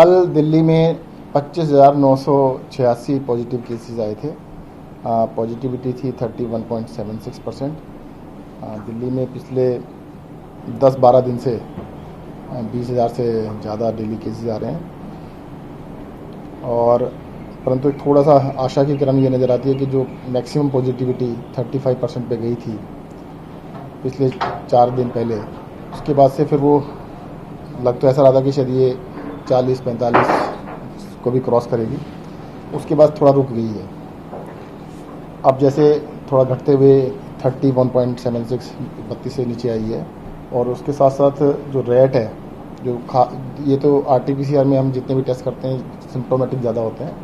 कल दिल्ली में 25,986 positive cases आए थे। पॉजिटिविटी थी 31.76%। दिल्ली में पिछले 10-12 दिन से 20,000 से ज़्यादा डेली केसेस आ रहे हैं। और परंतु एक थोड़ा सा आशा की किरण ये नज़र आती है कि जो मैक्सिमम पॉजिटिविटी 35% पे गई थी पिछले 4 दिन पहले, उसके बाद से फिर वो लग तो ऐसा रहा था कि शायद ये 40-45 को भी क्रॉस करेगी। उसके बाद थोड़ा रुक गई है। अब जैसे थोड़ा घटते हुए 31.76 32 से नीचे आई है। और उसके साथ साथ जो रेट है, जो ये तो RT-PCR में हम जितने भी टेस्ट करते हैं सिम्प्टोमेटिक ज़्यादा होते हैं।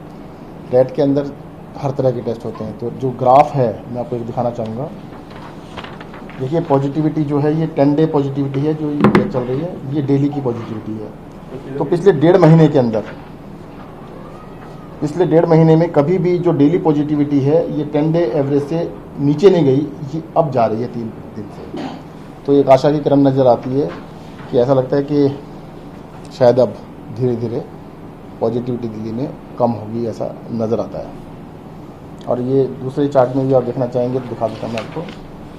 रेट के अंदर हर तरह के टेस्ट होते हैं। तो जो ग्राफ है मैं आपको एक दिखाना चाहूँगा। देखिए पॉजिटिविटी जो है ये 10 डे पॉजिटिविटी है जो ये चल रही है, ये डेली की पॉजिटिविटी है। तो पिछले 1.5 महीने के अंदर, पिछले 1.5 महीने में कभी भी जो डेली पॉजिटिविटी है ये 10 डे एवरेज से नीचे नहीं गई, ये अब जा रही है 3 दिन से। तो एक आशा की किरण नज़र आती है कि ऐसा लगता है कि शायद अब धीरे धीरे पॉजिटिविटी दिल्ली में कम होगी, ऐसा नज़र आता है। और ये दूसरे चार्ट में भी आप देखना चाहेंगे तो दिखा देता मैं आपको।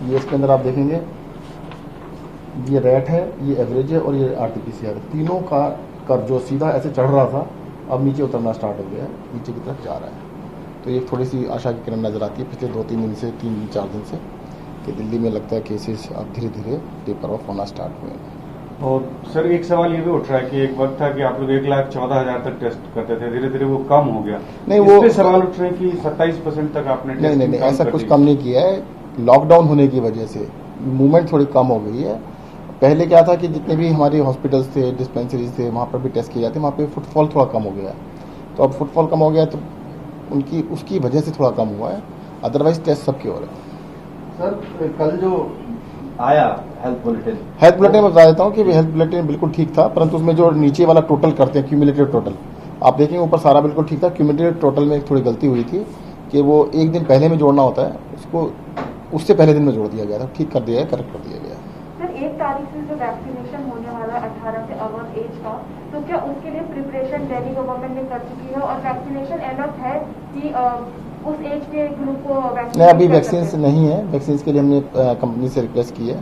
ये इसके अंदर आप देखेंगे ये रेट है, ये एवरेज है और ये RT-PCR, तीनों का कर्व जो सीधा ऐसे चढ़ रहा था अब नीचे उतरना स्टार्ट हो गया है, नीचे की तरफ जा रहा है। तो एक थोड़ी सी आशा की किरण नज़र आती है पिछले 2-3 दिन से, 3-4 दिन से, कि दिल्ली में लगता है केसेस अब धीरे धीरे टेपर ऑफ होना स्टार्ट हुए हैं। और सर एक सवाल ये भी उठ रहा है कि एक वक्त था कि आप लोग 1,14,000 तक टेस्ट करते थे, धीरे धीरे वो कम हो गया। नहीं, वो इस पे सवाल उठ रहे हैं कि 27% तक आपने नहीं, ऐसा कुछ कम नहीं किया है। लॉकडाउन होने की वजह से मूवमेंट थोड़ी कम हो गई है। पहले क्या था कि जितने भी हमारे हॉस्पिटल्स थे, डिस्पेंसरीज थे, वहाँ पर भी टेस्ट किए जाते, वहाँ पे फुटफॉल थोड़ा कम हो गया। तो अब फुटफॉल कम हो गया तो उसकी वजह से थोड़ा कम हुआ है, अदरवाइज टेस्ट सबके हो रहे हैं। सर कल जो आया हेल्थ बुलेटिन में बता देता हूँ कि हेल्थ बुलेटिन बिल्कुल ठीक था, परंतु उसमें जो नीचे वाला टोटल करते हैं क्यूमुलेटिव टोटल, आप देखेंगे ऊपर सारा बिल्कुल ठीक था। क्यूमुलेटिव टोटल में एक थोड़ी गलती हुई थी कि वो एक दिन पहले में जोड़ना होता है, उसको उससे पहले दिन में जोड़ दिया गया था। ठीक कर दिया है, करेक्ट कर दिया गया। सर 1 तारीख से जो वैक्सीनेशन होने वाला है 18 से अबव एज का, तो क्या उसके लिए प्रिपरेशन दिल्ली गवर्नमेंट ने कर चुकी है और वैक्सीनेशन अलर्ट है कि उस एज के ग्रुप को वैक्सीन? नहीं, अभी वैक्सीन नहीं है। वैक्सीन के लिए हमने कंपनी से रिक्वेस्ट की है।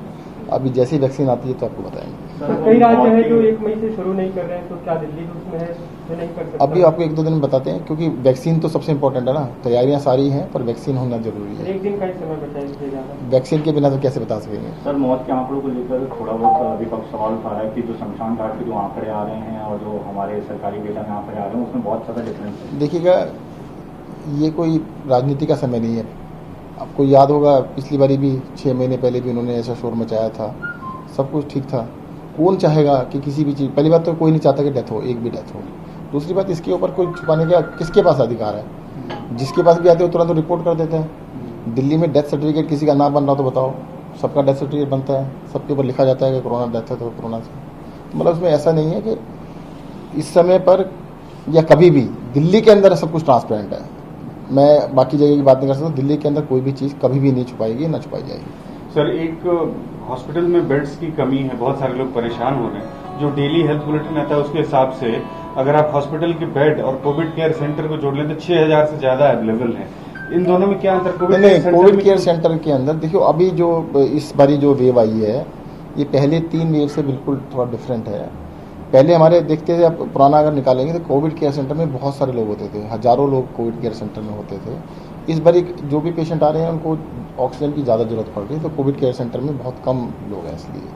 अभी जैसी वैक्सीन आती है तो आपको बताएंगे। कई राज्य हैं जो 1 मई से शुरू नहीं कर रहे हैं, तो क्या दिल्ली भी उसमें है जो नहीं कर सकता? अभी आपको 1-2 दिन में बताते हैं, क्योंकि वैक्सीन तो सबसे इम्पोर्टेंट है ना। तैयारियां सारी हैं पर वैक्सीन होना जरूरी है। 1 दिन का ही समय बचाइए। वैक्सीन के बिना तो कैसे बता सकेंगे? सर मौत के आंकड़ों को लेकर थोड़ा बहुत विपक्ष सवाल उठा रहा है कि जो शमशान घाट के जो आंकड़े आ रहे हैं और जो हमारे सरकारी डेटा में आंकड़े आ रहे हैं उसमें बहुत ज़्यादा डिफरेंस है। देखिएगा, ये कोई राजनीति का समय नहीं है। आपको याद होगा पिछली बारी भी 6 महीने पहले भी उन्होंने ऐसा शोर मचाया था, सब कुछ ठीक था। कौन चाहेगा कि किसी भी चीज़, पहली बात तो कोई नहीं चाहता कि डेथ हो, एक भी डेथ हो। दूसरी बात, इसके ऊपर कोई छुपाने का किसके पास अधिकार है? जिसके पास भी आते हो तुरंत रिपोर्ट कर देते हैं। दिल्ली में डेथ सर्टिफिकेट किसी का ना बन रहा तो बताओ, सबका डेथ सर्टिफिकेट बनता है, सबके ऊपर लिखा जाता है कि कोरोना डेथ है तो कोरोना से। मतलब उसमें ऐसा नहीं है कि इस समय पर या कभी भी दिल्ली के अंदर सब कुछ ट्रांसपेरेंट है। मैं बाकी जगह की बात नहीं कर सकता। दिल्ली के अंदर कोई भी चीज़ कभी भी नहीं छुपाएगी, ना छुपाई जाएगी। सर एक हॉस्पिटल में बेड्स की कमी है, बहुत सारे लोग परेशान हो रहे हैं। जो डेली हेल्थ बुलेटिन आता है उसके हिसाब से अगर आप हॉस्पिटल के बेड और कोविड केयर सेंटर को जोड़ लें तो 6,000 से ज्यादा अवेलेबल है। इन दोनों में क्या अंतर? कोविड केयर सेंटर के अंदर देखियो, अभी जो इस बारी जो वेव आई है ये पहले 3 वेव से बिल्कुल थोड़ा डिफरेंट है। पहले हमारे देखते थे, आप पुराना अगर निकालेंगे तो कोविड केयर सेंटर में बहुत सारे लोग होते थे, हजारों लोग कोविड केयर सेंटर में होते थे। इस बार जो भी पेशेंट आ रहे हैं उनको ऑक्सीजन की ज़्यादा जरूरत पड़ रही है, तो कोविड केयर सेंटर में बहुत कम लोग हैं। इसलिए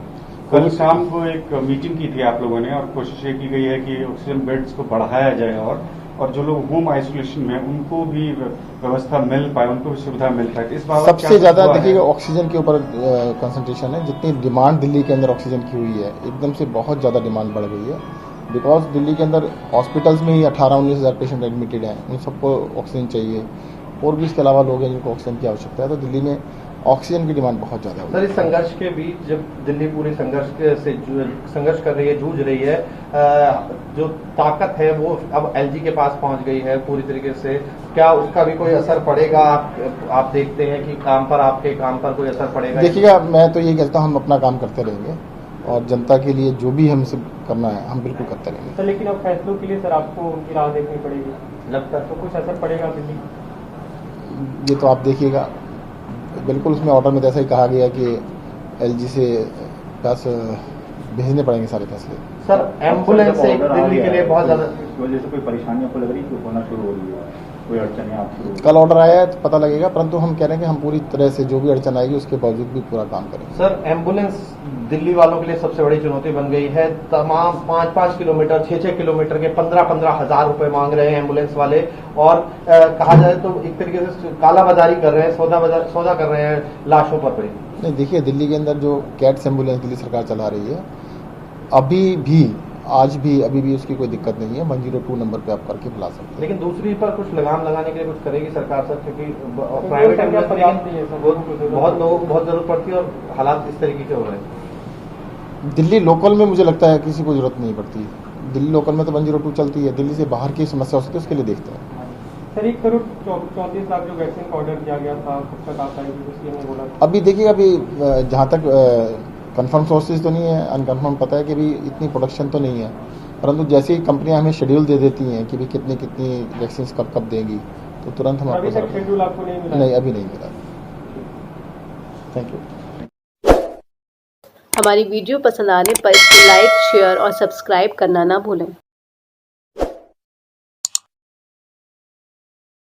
कल शाम को एक मीटिंग की थी आप लोगों ने और कोशिश ये की गई है कि ऑक्सीजन बेड्स को बढ़ाया जाए और जो लोग होम आइसोलेशन में उनको भी व्यवस्था मिल पाए, उनको भी सुविधा मिल पाए। इस बात सबसे ज़्यादा देखिएगा ऑक्सीजन के ऊपर कंसंट्रेशन है। जितनी डिमांड दिल्ली के अंदर ऑक्सीजन की हुई है, एकदम से बहुत ज़्यादा डिमांड बढ़ गई है। बिकॉज दिल्ली के अंदर हॉस्पिटल्स में ही 18-19 हज़ार पेशेंट एडमिटेड हैं, उन सबको ऑक्सीजन चाहिए। और भी इसके अलावा लोग हैं जिनको ऑक्सीजन की आवश्यकता है। तो दिल्ली में ऑक्सीजन की डिमांड बहुत ज़्यादा है। सर इस संघर्ष के बीच जब दिल्ली पूरे संघर्ष कर रही है, जूझ रही है, जो ताकत है वो अब LG के पास पहुंच गई है पूरी तरीके से, क्या उसका भी कोई असर पड़ेगा? आप देखते हैं कि आपके काम पर कोई असर पड़ेगा? देखिएगा, मैं तो ये कहता हूँ हम अपना काम करते रहेंगे। और जनता के लिए जो भी हमसे करना है हम बिल्कुल करते रहेंगे। सर लेकिन अब फैसलों के लिए सर आपको उनकी राह देखनी पड़ेगी, लगता है तो कुछ असर पड़ेगा दिल्ली? ये तो आप देखिएगा, बिल्कुल उसमें ऑर्डर में जैसा ही कहा गया कि एलजी से पास भेजने पड़ेंगे सारे फैसले। सर एम्बुलेंस से दिल्ली के लिए बहुत ज्यादा इस वजह से कोई परेशानी आपको लग रही है, होना शुरू हो रही है, कोई अड़चन है आपको? कल ऑर्डर आया है तो पता लगेगा, परंतु हम कह रहे हैं कि हम पूरी तरह से जो भी अड़चन आएगी उसके बावजूद भी पूरा काम करेंगे। सर एम्बुलेंस दिल्ली वालों के लिए सबसे बड़ी चुनौती बन गई है। तमाम 5-5 किलोमीटर 6-6 किलोमीटर के 15-15 हजार रुपए मांग रहे हैं एम्बुलेंस वाले, और कहा जाए तो एक तरीके से कालाबाजारी कर रहे हैं, सौदा कर रहे हैं लाशों पर। नहीं देखिए, दिल्ली के अंदर जो कैट्स एम्बुलेंस दिल्ली सरकार चला रही है अभी भी उसकी कोई दिक्कत नहीं है। 102 नंबर पे आप करके बुला सकते हैं। लेकिन दूसरी पर कुछ लगाम लगाने के लिए कुछ करेगी सरकार सर, क्योंकि प्राइवेट एम्बुलेंस बहुत लोगों को बहुत जरूरत पड़ती है और हालात इस तरीके के हो रहे हैं। दिल्ली लोकल में मुझे लगता है किसी को जरूरत नहीं पड़ती। दिल्ली लोकल में तो 102 चलती है। दिल्ली से बाहर की समस्या हो सकती है, उसके लिए देखते हैं। सर 1 करोड़ 34 लाख जो वैक्सीन का ऑर्डर किया गया था, कब तक आता है कुछ ये बोला? अभी देखिए, अभी जहाँ तक कंफर्म सोर्सेज तो नहीं है, अनकन्फर्म पता है कि भी इतनी प्रोडक्शन तो नहीं है, परंतु जैसे ही कंपनियां हमें शेड्यूल दे देती हैं कि भी कितनी कितनी वैक्सीन कब देंगी, तो तुरंत हम अभी तक शेड्यूल आपको नहीं मिला? नहीं, अभी नहीं मिला। Thank you. हमारी वीडियो पसंद आने पर इसको लाइक, शेयर और सब्सक्राइब करना ना भूलें।